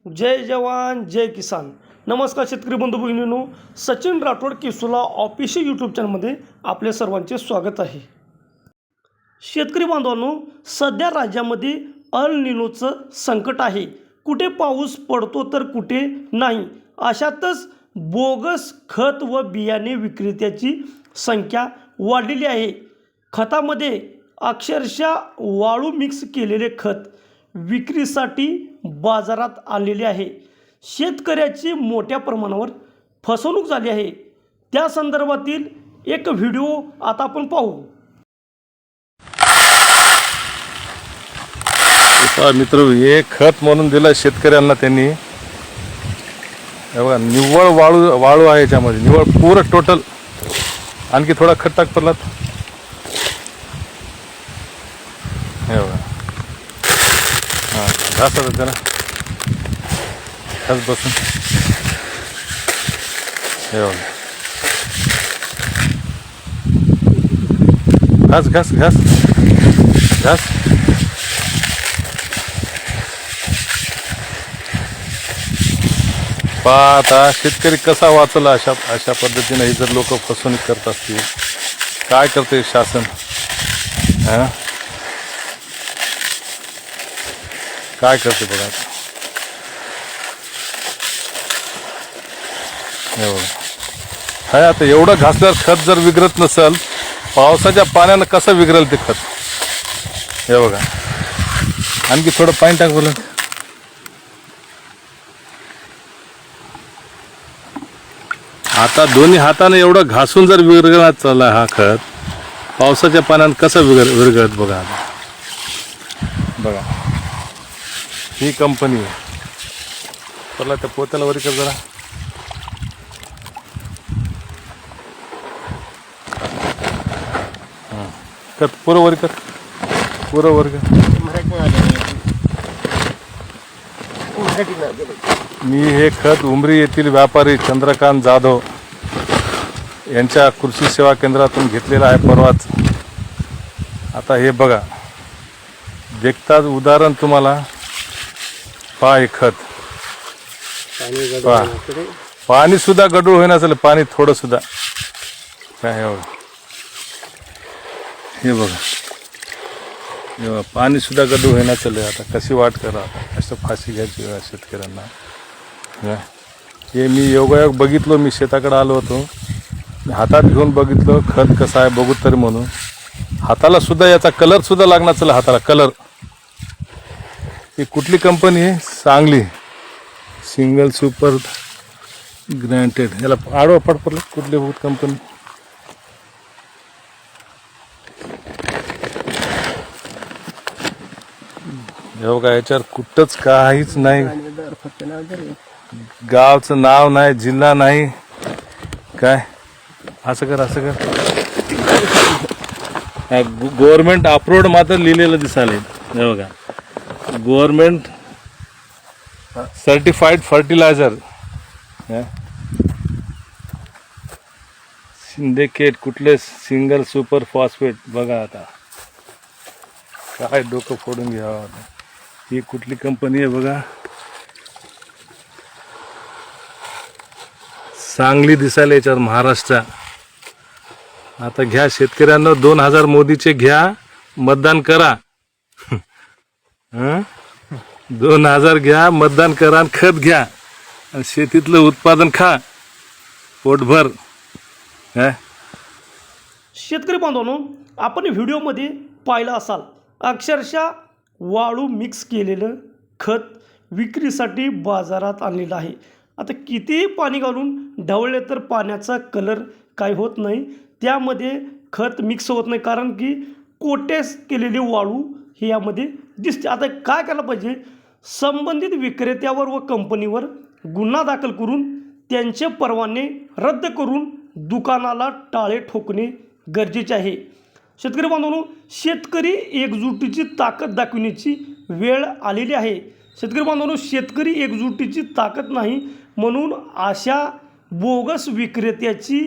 जय जवान जय किसान. नमस्कार शेतकरी बंधू भगिनींनो, सचिन राठोड किसुला ऑफिशियल यूट्यूब चॅनलमध्ये आपले सर्वांचे स्वागत आहे. शेतकरी बांधवांनो, सध्या राज्यामध्ये अल निनोचं संकट आहे. कुठे पाऊस पडतो तर कुठे नाही. अशातच बोगस खत व बियाणे विक्रेत्याची संख्या वाढलेली आहे. खतामध्ये अक्षरशः वाळू मिक्स केलेले खत विक्रीसाठी बाजारात आलेले आहे. शेतकऱ्याची मोठ्या प्रमाणावर फसवणूक झाली आहे. त्या संदर्भातील एक व्हिडिओ आता आपण पाहू. मित्र, हे खत म्हणून दिलं शेतकऱ्यांना त्यांनी. बघा, निव्वळ वाळू आहे याच्यामध्ये, निव्वळ पुरं टोटल. आणखी थोडा खत टाक पडलात. हे बघा, हां घास त्याला घास बसून. हे बघा, घास घास घास घास. पहा आता शेतकरी कसा वाचला अशा पद्धतीने. जर लोक फसवणूक करत असतील, काय करते शासन? हां, काय करते बघा. हे बघा, काय आता एवढं घासल्यावर खत जर विघरत नसेल, पावसाच्या पाण्यानं कसं विघरेल ते खत? हे बघा, आणखी थोडं पाणी टाक बोला. आता दोन्ही हाताने एवढं घासून जर विरघळत चालला हा खत, पावसाच्या पाण्यानं कसं विरघळत बघा. बघा, ही कंपनी आहे. चला त्या पोत्याला वरी कर जरा. कर पुरं वरी कर, पुरं वर कर. मी हे खत उमरी येथील व्यापारी चंद्रकांत जाधव यांच्या कृषी सेवा केंद्रातून घेतलेलं आहे परवाच. आता हे बघा, देखताच उदाहरण तुम्हाला. पहा हे खत, पहा पाणी सुद्धा गडूळ होईना चालेल, पाणी थोडं सुद्धा. काय हे बघा, हे बघा, हे बघा, पाणी सुद्धा गडूळ होईना चालेल. आता कशी वाट करा, असं फाशी घ्यायची वेळ शेतकऱ्यांना. हे मी योगायोग बघितलो. मी शेताकडे आलो होतो, हातात घेऊन बघितलं खत कसं आहे बघू तरी म्हणून. हाताला सुद्धा याचा कलर सुद्धा लागणार चला, हाताला कलर. ही कुठली कंपनी आहे? Sangli single super granted. याला आडवा पड पडलं, कुठली बहुत कंपनी? हे बघा, याच्यावर कुठंच काहीच नाही, गावचं नाव नाही, जिल्हा नाही, काय. असं कर, असं कर. गव्हर्नमेंट अप्रूव्ड मात्र लिहिलेलं दिसायला. हे बघा, गव्हर्नमेंट सर्टिफाईड फर्टिलायझर सिंडिकेट, कुठले सिंगल सुपर फॉस्फेट. बघा आता काय डोकं फोडून घ्यावं. ही कुठली कंपनी आहे बघा, सांगली दिसायला याच्यावर, महाराष्ट्र. आता घ्या शेतकऱ्यांना, 2000 मोदीचे घ्या, मतदान करा. 2000 घ्या, मतदान करा, खत घ्या, आणि शेतीतलं उत्पादन खा पोटभर. शेतकरी बांधवांनो, आपण व्हिडिओमध्ये पाहिलं असाल, अक्षरशः वाळू मिक्स केलेलं खत विक्रीसाठी बाजारात आणलेलं आहे. आता कितीही पाणी घालून ढवळले तर पाण्याचा कलर काय होत नाही, त्यामध्ये खत मिक्स होत नाही, कारण की कोटेस केलेली वाळू ही यामध्ये दिसते. आता काय करायला पाहिजे? संबंधित विक्रेत्यावर व कंपनीवर गुन्हा दाखल करून त्यांचे परवाने रद्द करून दुकानाला टाळे ठोकणे गरजेचे आहे. शेतकरी बांधवांनो, शेतकरी एकजुटीची ताकद दाखविण्याची वेळ आलेली आहे. शेतकरी बांधवांनो, शेतकरी एकजुटीची ताकद नाही म्हणून अशा बोगस विक्रेत्याची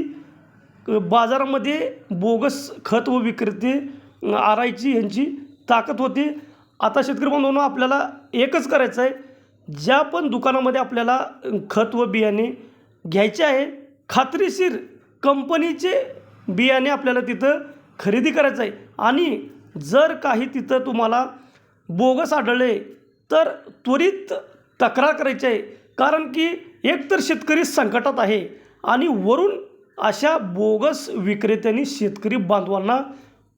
बाजारामध्ये बोगस खत व विक्रेते आरायची यांची ताकद होते. आता शेतकरी बांधवांनो, आपल्याला एकच करायचं आहे, ज्या पण दुकानामध्ये आपल्याला खत व बियाणे घ्यायचे आहे, खात्रीशीर कंपनीचे बियाणे आपल्याला तिथं खरेदी करायचं आहे. आणि जर काही तिथं तुम्हाला बोगस आढळले तर त्वरित तक्रार करायची आहे. कारण की एकतर शेतकरी संकटात आहे आणि वरून अशा बोगस विक्रेत्यांनी शेतकरी बांधवांना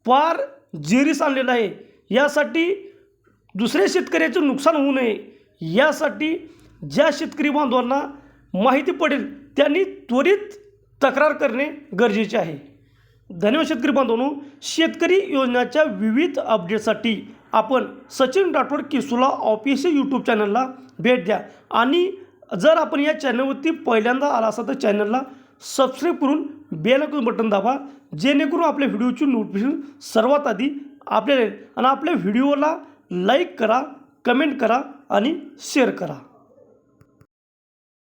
फार जेरीस आणलेलं आहे. यासाठी दुसऱ्या शेतकऱ्याचं नुकसान होऊ नये यासाठी ज्या शेतकरी बांधवांना माहिती पडेल त्यांनी त्वरित तक्रार करणे गरजेचे आहे. धन्यवाद शेतकरी बांधवांनो. शेतकरी योजनाच्या विविध अपडेटसाठी आपण सचिन राठोड किसुला ऑफिशियल यूट्यूब चॅनलला भेट द्या. आणि जर आपण या चॅनलवरती पहिल्यांदा आला असाल तर चॅनलला सबस्क्राईब करून बेल आयकॉन बटन दाबा, जेणेकरून आपल्या व्हिडिओची नोटिफिकेशन सर्वात आधी आपल्याला येईल. आणि आपल्या व्हिडिओला लाईक करा, कमेंट करा आणि शेअर करा.